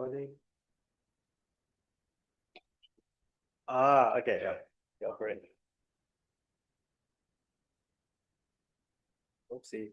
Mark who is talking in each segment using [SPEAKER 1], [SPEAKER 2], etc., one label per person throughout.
[SPEAKER 1] Recording. Okay, yeah. Go for it. Oopsie.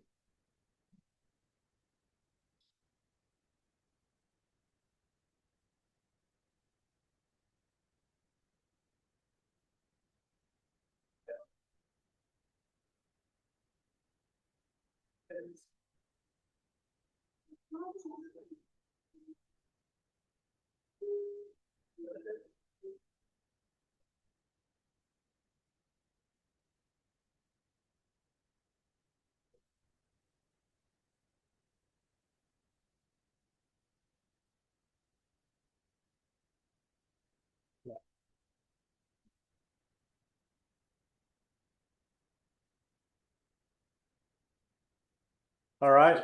[SPEAKER 1] All right.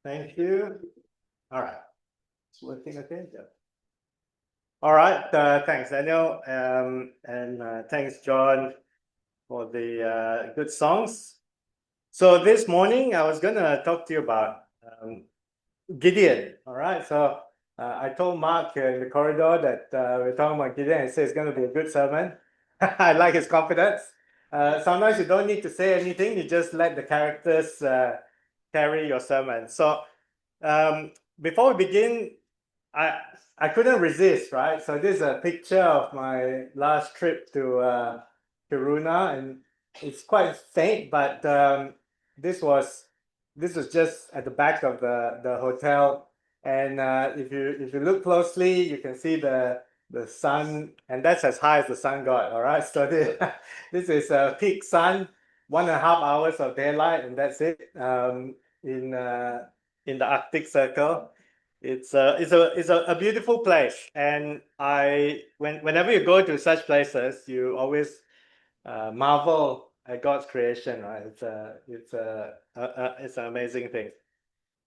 [SPEAKER 1] Thank you. All right. It's working okay. Yeah. All right. Thanks, Daniel. And thanks, John, for the good songs. So this morning I was gonna talk to you about Gideon. All right. So I told Mark in the corridor that we're talking about Gideon and said it's going to be a good sermon. I like his confidence. Sometimes you don't need to say anything, you just let the characters carry your sermon. So before we begin, I I couldn't resist, right? So this is a picture of my last trip to Kiruna, and it's quite faint, but this was this was just at the back of the hotel. And if you look closely, you can see the sun, and that's as high as the sun got. All right, so this is a peak sun, 1.5 hours of daylight, and that's it. In the Arctic Circle. It's a beautiful place, and whenever you go to such places, you always marvel at God's creation, right? It's an amazing thing.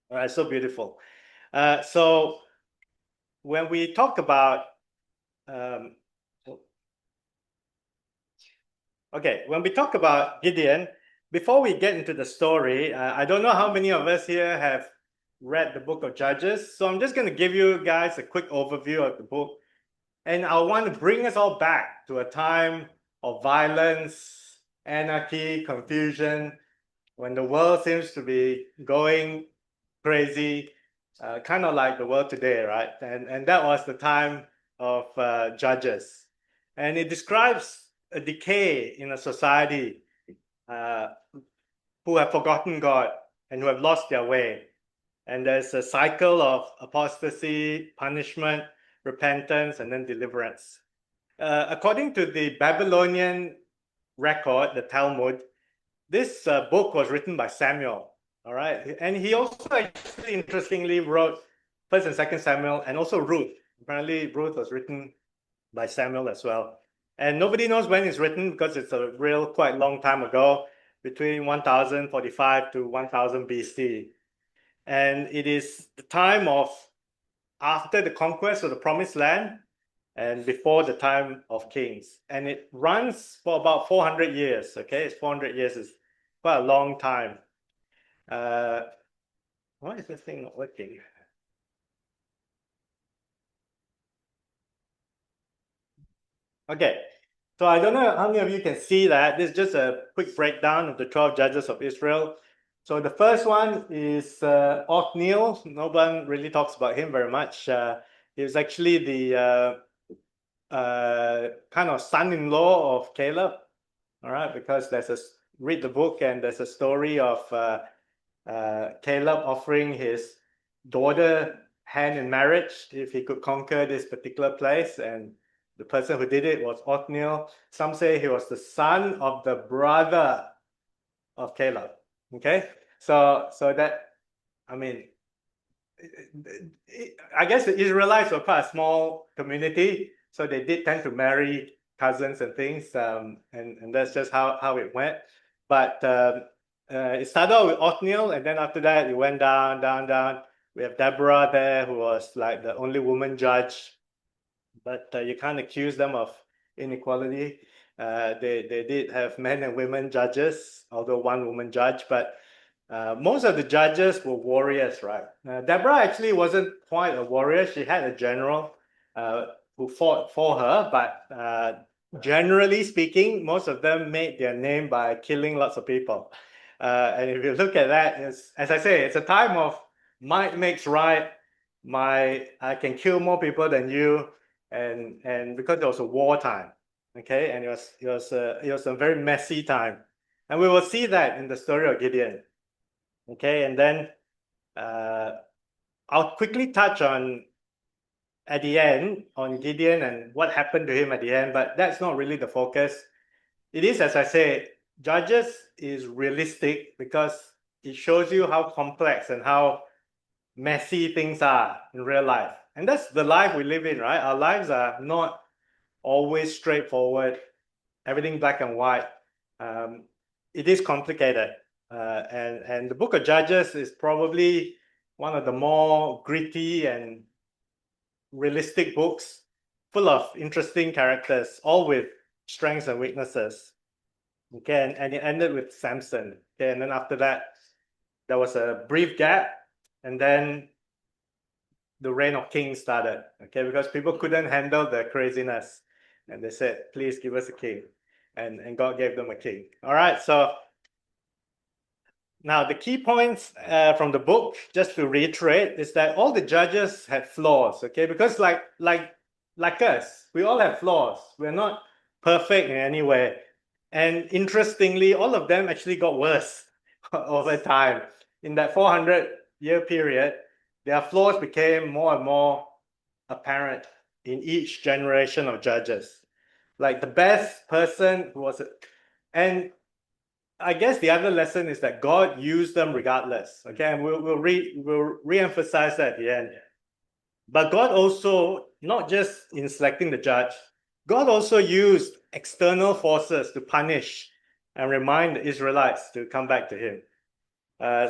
[SPEAKER 1] All right, so beautiful. So when we talk about um, okay, when we talk about Gideon, before we get into the story, I don't know how many of us here have read the book of Judges, so I'm just going to give you guys a quick overview of the book. And I want to bring us all back to a time of violence, anarchy, confusion, when the world seems to be going crazy, kind of like the world today, right? And that was the time of Judges. And it describes a decay in a society uh, who have forgotten God and who have lost their way. And there's a cycle of apostasy, punishment, repentance, and then deliverance. According to the Babylonian record, the Talmud, this book was written by Samuel. All right, and he also actually interestingly wrote First and Second Samuel, and also Ruth. Apparently, Ruth was written by Samuel as well. And nobody knows when it's written because it's a real quite long time ago, between 1045 to 1000 BC. And it is the time of after the conquest of the Promised Land and before the time of kings. And it runs for about 400 years. Okay, it's 400 years is quite a long time. Why is this thing not working? Okay, so I don't know how many of you can see that. This is just a quick breakdown of the 12 judges of Israel. So the first one is Othniel. No one really talks about him very much. He was actually the kind of son-in-law of Caleb. All right, because read the book, and there's a story of Caleb offering his daughter hand in marriage if he could conquer this particular place, and the person who did it was Othniel. Some say he was the son of the brother of Caleb. Okay, so that, I mean, I guess the Israelites were quite a small community, so they did tend to marry cousins and things, and that's just how it went. But it started out with Othniel, and then after that, it went down, down, down. We have Deborah there, who was like the only woman judge, but you can't accuse them of inequality. They did have men and women judges, although one woman judge, but Most of the judges were warriors, right? Deborah actually wasn't quite a warrior. She had a general who fought for her, but generally speaking, most of them made their name by killing lots of people. And if you look at that, as I say, it's a time of might makes right. I can kill more people than you, and because it was a war time, okay, and it was a very messy time, and we will see that in the story of Gideon. Okay, and then I'll quickly touch on at the end on Gideon and what happened to him at the end, but that's not really the focus. It is, as I say, Judges is realistic because it shows you how complex and how messy things are in real life. And that's the life we live in, right? Our lives are not always straightforward, everything black and white. It is complicated. And the book of Judges is probably one of the more gritty and realistic books, full of interesting characters, all with strengths and weaknesses. Okay, and it ended with Samson. Okay, and then after that, there was a brief gap, and then the reign of kings started. Okay, because people couldn't handle the craziness, and they said, "Please give us a king," and God gave them a king. All right, so now the key points from the book, just to reiterate, is that all the judges had flaws. Okay, because like us, we all have flaws. We're not perfect in any way. And interestingly, all of them actually got worse over time. In that 400-year period, their flaws became more and more apparent in each generation of judges. Like the best person who was, and I guess the other lesson is that God used them regardless. Okay, and we'll re-emphasize that at the end. But God also, not just in selecting the judge, God also used external forces to punish and remind the Israelites to come back to him.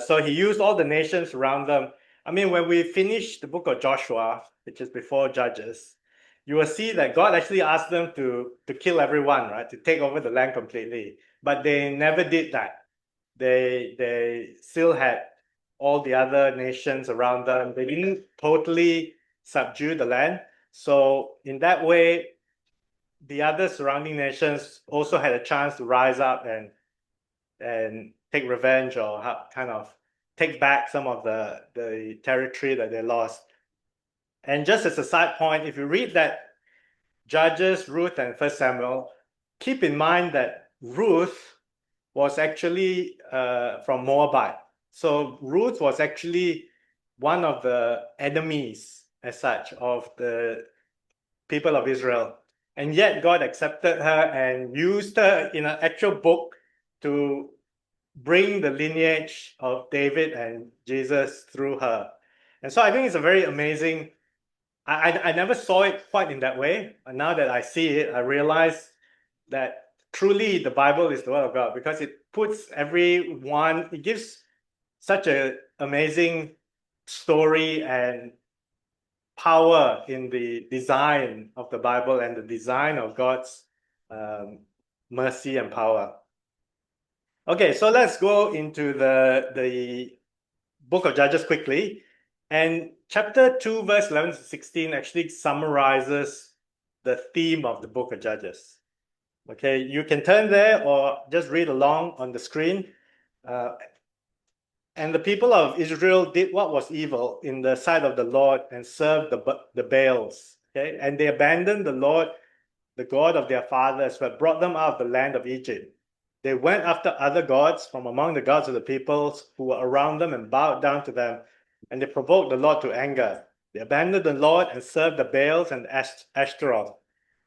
[SPEAKER 1] So he used all the nations around them. I mean, when we finish the book of Joshua, which is before Judges, you will see that God actually asked them to kill everyone, right? To take over the land completely. But they never did that. They still had all the other nations around them. They didn't totally subdue the land. So in that way, the other surrounding nations also had a chance to rise up and take revenge or kind of take back some of the territory that they lost. And just as a side point, if you read that Judges, Ruth, and First Samuel, keep in mind that Ruth was actually from Moabite. So Ruth was actually one of the enemies, as such, of the people of Israel. And yet God accepted her and used her in an actual book to bring the lineage of David and Jesus through her. And so I think it's a very amazing. I never saw it quite in that way. And now that I see it, I realize that truly the Bible is the word of God, because it puts everyone, it gives such an amazing story and power in the design of the Bible and the design of God's mercy and power. Okay, so let's go into the book of Judges quickly. And chapter 2, verse 11 to 16 actually summarizes the theme of the book of Judges. Okay, you can turn there or just read along on the screen. And the people of Israel did what was evil in the sight of the Lord and served the Baals. Okay, and they abandoned the Lord, the God of their fathers, who had brought them out of the land of Egypt. They went after other gods from among the gods of the peoples who were around them and bowed down to them, and they provoked the Lord to anger. They abandoned the Lord and served the Baals and Ashtaroth.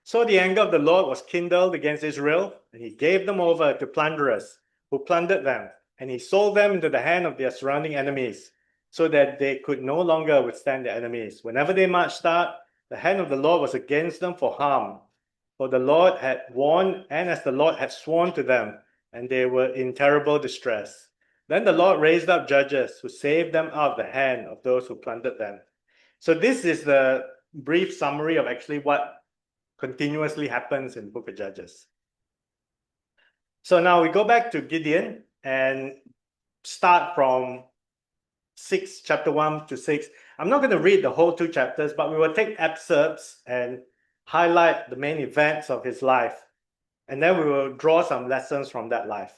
[SPEAKER 1] So the anger of the Lord was kindled against Israel, and he gave them over to plunderers, who plundered them, and he sold them into the hand of their surrounding enemies, so that they could no longer withstand their enemies. Whenever they marched out, the hand of the Lord was against them for harm. For the Lord had warned, and as the Lord had sworn to them, and they were in terrible distress. Then the Lord raised up judges who saved them out of the hand of those who plundered them. So this is the brief summary of actually what continuously happens in the book of Judges. So now we go back to Gideon, and start from chapter 1 to 6. I'm not going to read the whole 2 chapters, but we will take excerpts and highlight the main events of his life. And then we will draw some lessons from that life.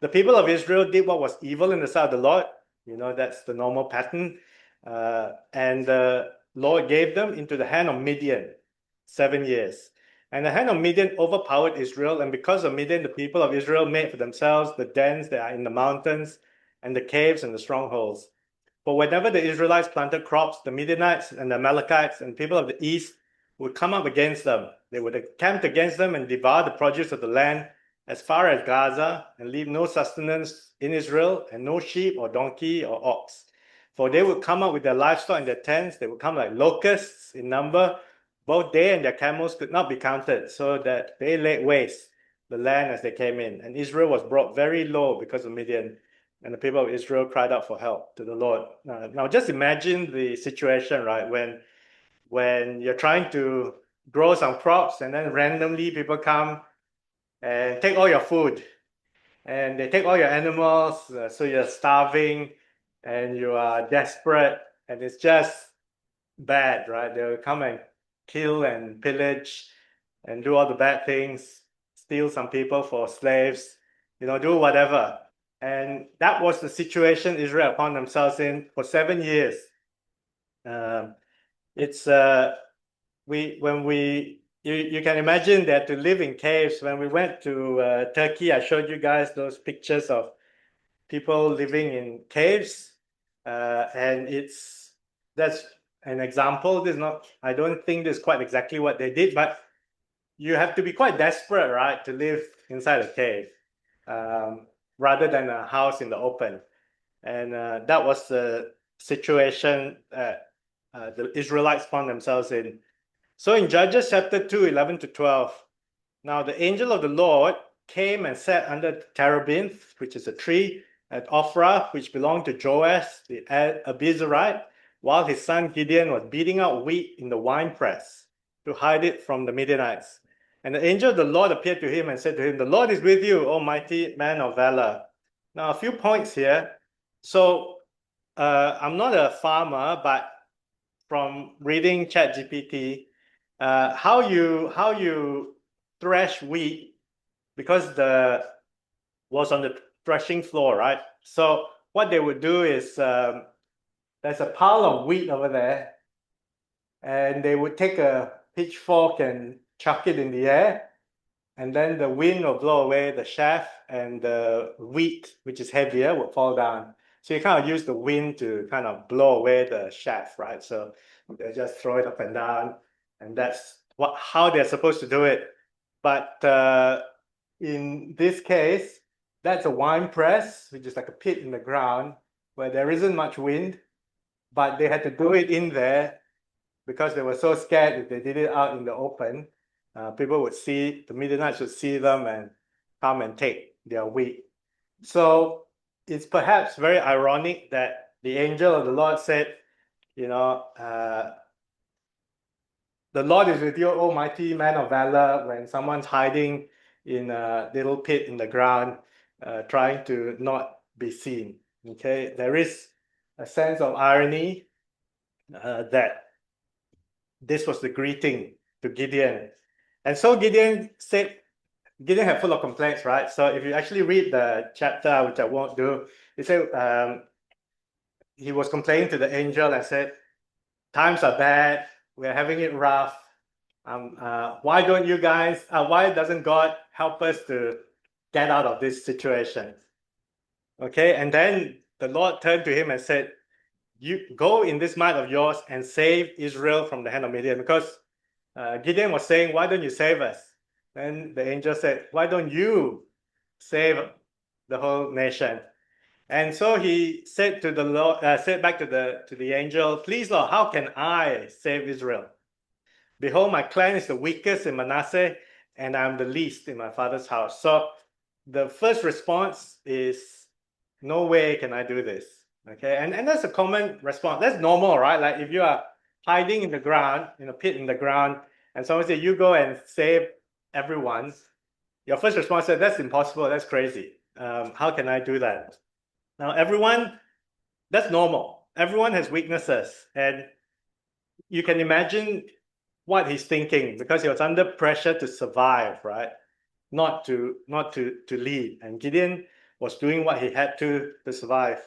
[SPEAKER 1] The people of Israel did what was evil in the sight of the Lord. You know, that's the normal pattern. And the Lord gave them into the hand of Midian 7 years. And the hand of Midian overpowered Israel. And because of Midian, the people of Israel made for themselves the dens that are in the mountains and the caves and the strongholds. But whenever the Israelites planted crops, the Midianites and the Amalekites and people of the east would come up against them. They would camp against them and devour the produce of the land as far as Gaza and leave no sustenance in Israel and no sheep or donkey or ox. For they would come up with their livestock in their tents. They would come like locusts in number. Both they and their camels could not be counted, so that they laid waste the land as they came in. And Israel was brought very low because of Midian. And the people of Israel cried out for help to the Lord. Now just imagine the situation, right? When you're trying to grow some crops and then randomly people come and take all your food and they take all your animals, so you're starving and you are desperate and it's just bad, right? They'll come and kill and pillage and do all the bad things, steal some people for slaves, do whatever. And that was the situation Israel found themselves in for 7 years. It's you can imagine that to live in caves. When we went to Turkey, I showed you guys those pictures of people living in caves, and that's an example. This is not, I don't think this is quite exactly what they did, but you have to be quite desperate, right, to live inside a cave, rather than a house in the open. And that was the situation that the Israelites found themselves in. So in Judges chapter 2, 11 to 12, now the angel of the Lord came and sat under terebinth, which is a tree, at Ophrah, which belonged to Joash the Abiezrite, while his son Gideon was beating out wheat in the winepress to hide it from the Midianites. And the angel of the Lord appeared to him and said to him, "The Lord is with you, O mighty man of valor." Now, a few points here. So, I'm not a farmer, but from reading ChatGPT, how you thresh wheat, because the was on the threshing floor, right? So what they would do is there's a pile of wheat over there, and they would take a pitchfork and chuck it in the air, and then the wind will blow away the chaff, and the wheat, which is heavier, will fall down. So you kind of use the wind to kind of blow away the chaff, right? So they just throw it up and down, and that's how they're supposed to do it. But in this case, that's a wine press, which is like a pit in the ground where there isn't much wind, but they had to do it in there because they were so scared if they did it out in the open. People would see, the Midianites would see them and come and take their wheat. So it's perhaps very ironic that the angel of the Lord said, the Lord is with you, O mighty man of valor, when someone's hiding in a little pit in the ground, trying to not be seen. Okay, there is a sense of irony that this was the greeting to Gideon. And so Gideon had full of complaints, right? So if you actually read the chapter, which I won't do, he said he was complaining to the angel and said, "Times are bad. We're having it rough. Why doesn't God help us to get out of this situation?" Okay, and then the Lord turned to him and said, "You go in this might of yours and save Israel from the hand of Midian," because Gideon was saying, "Why don't you save us?" And the angel said, "Why don't you save the whole nation?" And so he said to the Lord, said back to the angel, "Please, Lord, how can I save Israel? Behold, my clan is the weakest in Manasseh, and I'm the least in my father's house." So the first response is, "No way can I do this." Okay, and that's a common response. That's normal, right? Like if you are hiding in the ground, in a pit in the ground, and someone says, "You go and save everyone," your first response is, "That's impossible. That's crazy. How can I do that?" Now, everyone, that's normal. Everyone has weaknesses, and you can imagine what he's thinking because he was under pressure to survive, right? Not to lead. And Gideon was doing what he had to survive.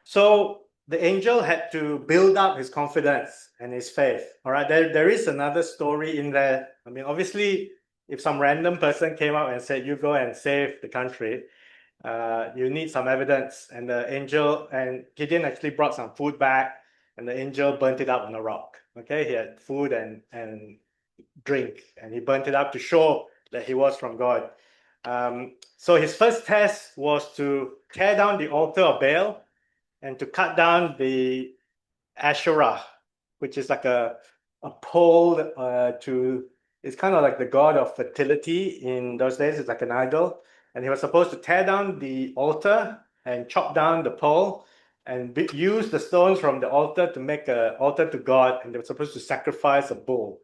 [SPEAKER 1] So the angel had to build up his confidence and his faith. All right, there is another story in there. I mean, obviously, if some random person came out and said, "You go and save the country," you need some evidence. And the angel and Gideon actually brought some food back, and the angel burnt it up on a rock. Okay, he had food and drink, and he burnt it up to show that he was from God. So his first test was to tear down the altar of Baal and to cut down the Asherah, which is like a pole to, it's kind of like the god of fertility in those days. It's like an idol. And he was supposed to tear down the altar and chop down the pole and use the stones from the altar to make an altar to God. And they were supposed to sacrifice a bull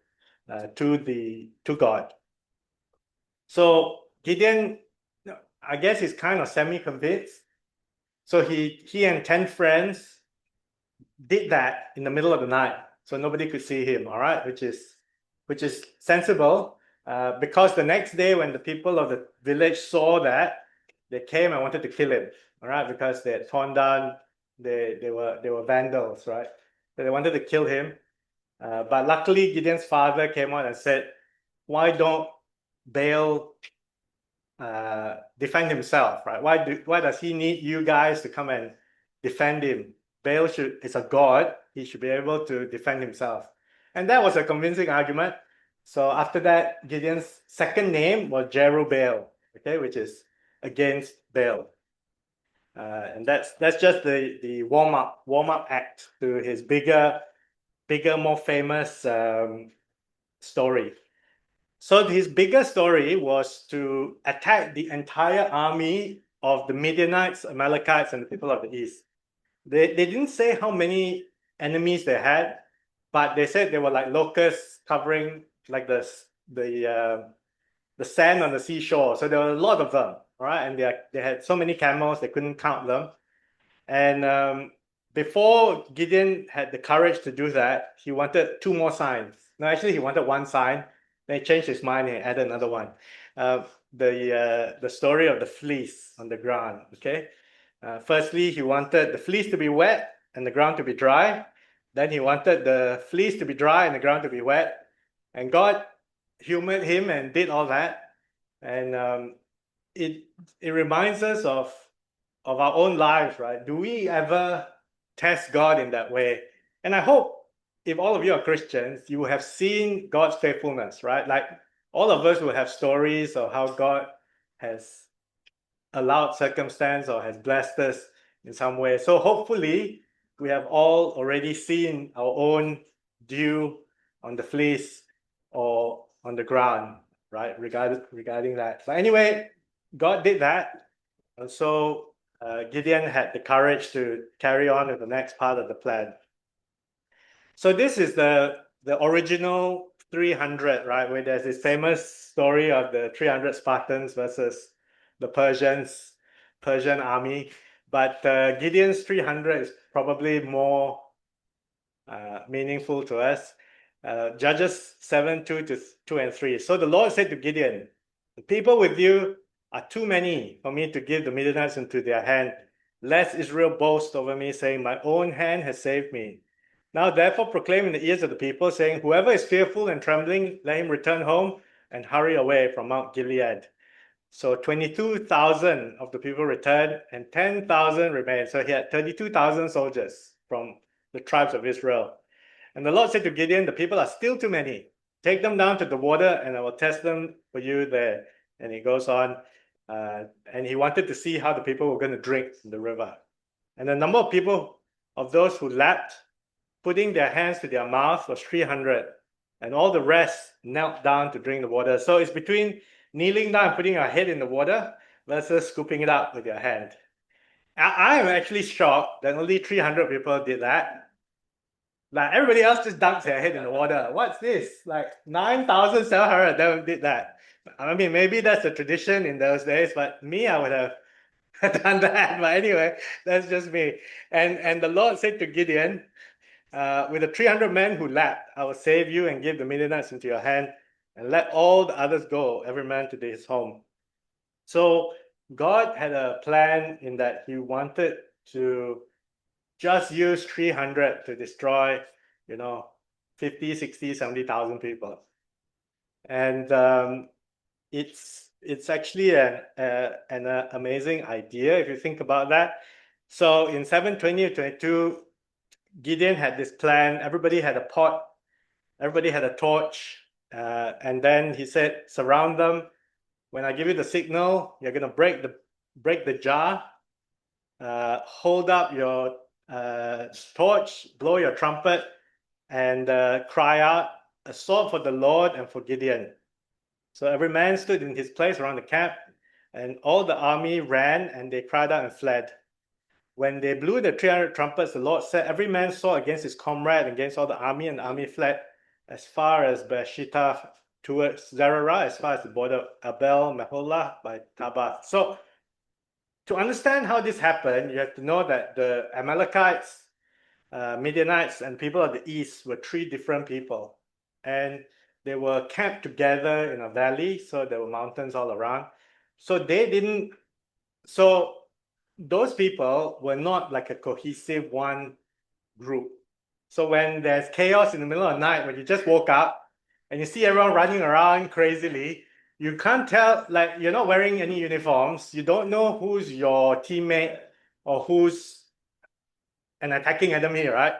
[SPEAKER 1] to God. So Gideon, I guess, he's kind of semi-convinced. So he and 10 friends did that in the middle of the night, so nobody could see him. All right, which is sensible, because the next day when the people of the village saw that, they came and wanted to kill him. All right, because they had torn down, they were vandals, right? So they wanted to kill him, but luckily Gideon's father came out and said, "Why don't Baal defend himself, right? Why does he need you guys to come and defend him? Baal is a god. He should be able to defend himself." And that was a convincing argument. So after that, Gideon's second name was Jerubbaal, okay, which is against Baal. And that's just the warm up act to his bigger, more famous story. So his bigger story was to attack the entire army of the Midianites, Amalekites, and the people of the east. They didn't say how many enemies they had, but they said they were like locusts covering like the sand on the seashore. So there were a lot of them, all right? And they had so many camels they couldn't count them. And before Gideon had the courage to do that, he wanted two more signs. No, actually, he wanted one sign. Then he changed his mind and added another one. The story of the fleece on the ground. Okay. Firstly, he wanted the fleece to be wet and the ground to be dry. Then he wanted the fleece to be dry and the ground to be wet. And God humored him and did all that. And it reminds us of our own lives, right? Do we ever test God in that way? And I hope if all of you are Christians, you have seen God's faithfulness, right? Like all of us will have stories of how God has allowed circumstance or has blessed us in some way. So hopefully we have all already seen our own dew on the fleece or on the ground, right? Regarding that. So anyway, God did that. And so Gideon had the courage to carry on with the next part of the plan. So this is the original 300, right? Where there's this famous story of the 300 Spartans versus the Persian army. But Gideon's 300 is probably more meaningful to us. Judges 7, 2 and 3. So the Lord said to Gideon, "The people with you are too many for me to give the Midianites into their hand, lest Israel boast over me, saying, my own hand has saved me. Now therefore proclaim in the ears of the people, saying, whoever is fearful and trembling, let him return home and hurry away from Mount Gilead." So 22,000 of the people returned and 10,000 remained. So he had 32,000 soldiers from the tribes of Israel. And the Lord said to Gideon, "The people are still too many. Take them down to the water and I will test them for you there." And he goes on. And he wanted to see how the people were going to drink from the river. And the number of people, of those who lapped, putting their hands to their mouth, was 300. And all the rest knelt down to drink the water. So it's between kneeling down and putting your head in the water versus scooping it up with your hand. I am actually shocked that only 300 people did that. Like everybody else just dunks their head in the water. What's this? Like 9,700 of them did that. I mean, maybe that's a tradition in those days, but me, I would have done that. But anyway, that's just me. And the Lord said to Gideon, with the 300 men who lapped, I will save you and give the Midianites into your hand, and let all the others go, every man to his home. So God had a plan in that He wanted to just use 300 to destroy, 50, 60, 70,000 people. And it's actually an amazing idea if you think about that. So in 720 22, Gideon had this plan. Everybody had a pot, everybody had a torch, and then he said, "Surround them. When I give you the signal, you're gonna break the jar. Hold up your torch, blow your trumpet, and cry out a sword for the Lord and for Gideon." So every man stood in his place around the camp, and all the army ran, and they cried out and fled. When they blew the 300 trumpets, the Lord said, every man saw against his comrade, against all the army, and the army fled as far as Beersheba towards Zerah, as far as the border of Abel Meholah by Tabbath. So to understand how this happened, you have to know that the Amalekites, Midianites, and people of the east were three different people. And they were camped together in a valley, so there were mountains all around. So those people were not like a cohesive one group. So when there's chaos in the middle of the night, when you just woke up and you see everyone running around crazily, you can't tell, like, you're not wearing any uniforms. You don't know who's your teammate or who's an attacking enemy, right?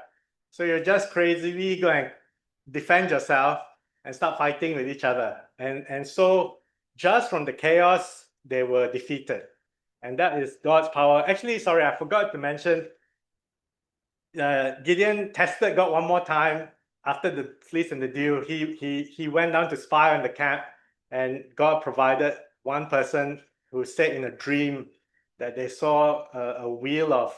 [SPEAKER 1] So you're just crazily going to defend yourself and start fighting with each other. And so just from the chaos, they were defeated. And that is God's power. Actually, sorry, I forgot to mention, Gideon tested God one more time after the fleece and the dew. He went down to spy on the camp, and God provided one person who said in a dream that they saw a wheel of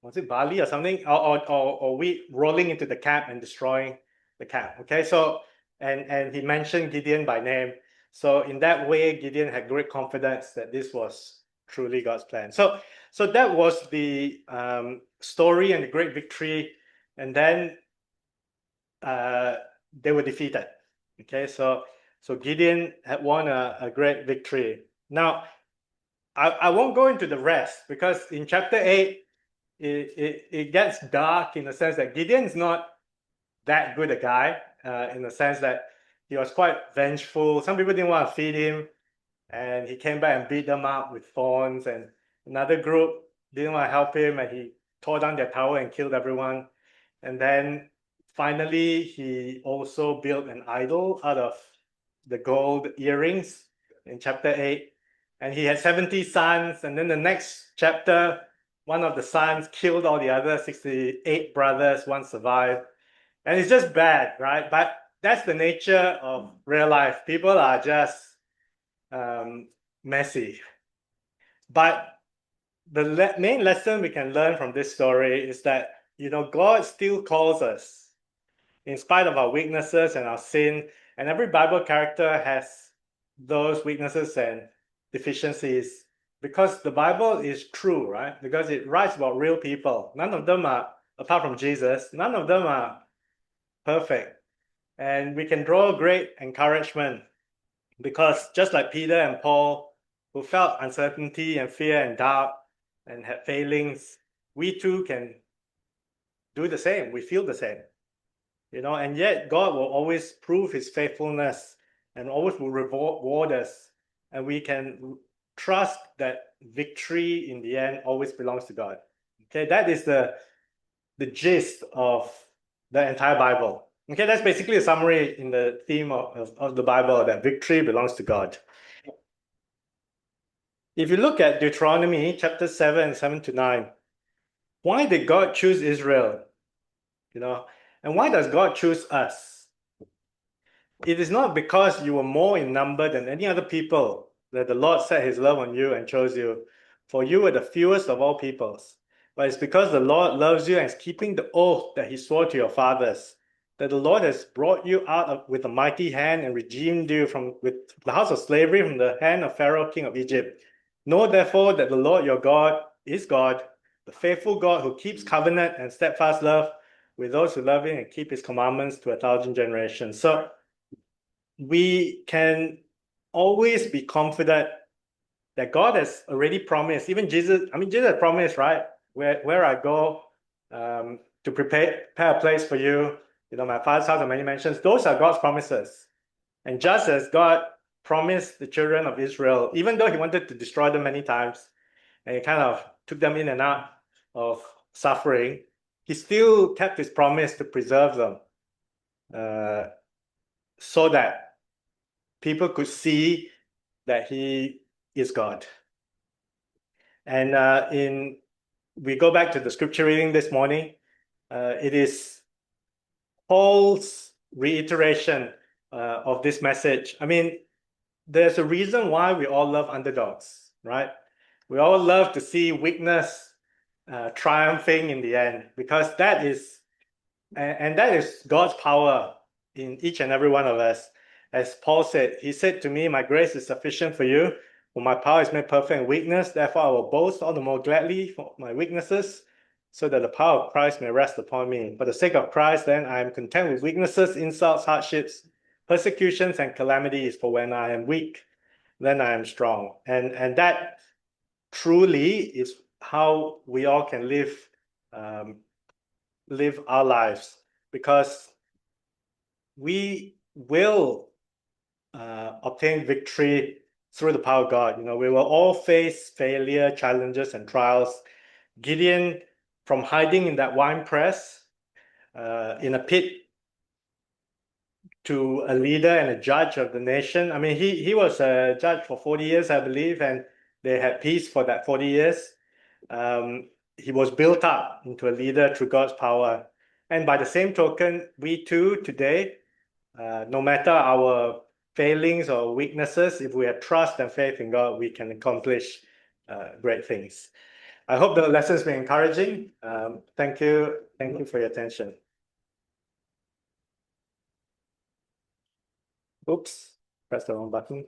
[SPEAKER 1] was it barley or something, or wheat rolling into the camp and destroying the camp. Okay, so and he mentioned Gideon by name. So in that way, Gideon had great confidence that this was truly God's plan. So that was the story and the great victory, and then they were defeated. Okay, so Gideon had won a great victory. Now, I won't go into the rest, because in chapter 8, it gets dark in the sense that Gideon's not that good a guy, in the sense that he was quite vengeful. Some people didn't want to feed him, and he came back and beat them up with thorns. And another group didn't want to help him, and he tore down their tower and killed everyone. And then finally, he also built an idol out of the gold earrings in chapter 8. And he had 70 sons. And then the next chapter, one of the sons killed all the other 68 brothers, one survived. And it's just bad, right? But that's the nature of real life. People are just messy. But the main lesson we can learn from this story is that, God still calls us in spite of our weaknesses and our sin. And every Bible character has those weaknesses and deficiencies, because the Bible is true, right? Because it writes about real people. None of them are, apart from Jesus, none of them are perfect. And we can draw great encouragement, because just like Peter and Paul, who felt uncertainty and fear and doubt and had failings, we too can do the same. We feel the same, and yet God will always prove his faithfulness and always will reward us. And we can trust that victory in the end always belongs to God. Okay, that is the gist of the entire Bible. Okay, that's basically a summary in the theme of the Bible, that victory belongs to God. If you look at Deuteronomy chapter 7, 7 to 9, why did God choose Israel? And why does God choose us? It is not because you were more in number than any other people that the Lord set his love on you and chose you, for you were the fewest of all peoples. But it's because the Lord loves you and is keeping the oath that he swore to your fathers, that the Lord has brought you with a mighty hand and redeemed you with the house of slavery, from the hand of Pharaoh, king of Egypt. Know therefore that the Lord your God is God, the faithful God who keeps covenant and steadfast love with those who love him and keep his commandments to 1,000 generations. So we can always be confident that God has already promised. Even Jesus, Jesus promised, right? Where I go to prepare a place for you, my Father's house have many mansions. Those are God's promises. And just as God promised the children of Israel, even though he wanted to destroy them many times, and he kind of took them in and out of suffering, he still kept his promise to preserve them so that people could see that he is God. And we go back to the scripture reading this morning. It is Paul's reiteration of this message. There's a reason why we all love underdogs, right? We all love to see weakness triumphing in the end, because that is God's power in each and every one of us. As Paul said, he said to me, my grace is sufficient for you, for my power is made perfect in weakness. Therefore, I will boast all the more gladly for my weaknesses, so that the power of Christ may rest upon me. For the sake of Christ, then, I am content with weaknesses, insults, hardships, persecutions, and calamities. For when I am weak, then I am strong. And that truly is how we all can live our lives, because we will obtain victory through the power of God. We will all face failure, challenges, and trials. Gideon, from hiding in that wine press in a pit, to a leader and a judge of the nation. He was a judge for 40 years, I believe, and they had peace for that 40 years. He was built up into a leader through God's power. And by the same token, we too today, no matter our failings or weaknesses, if we have trust and faith in God, we can accomplish great things. I hope the lessons were encouraging. Thank you for your attention. Oops, pressed the wrong button.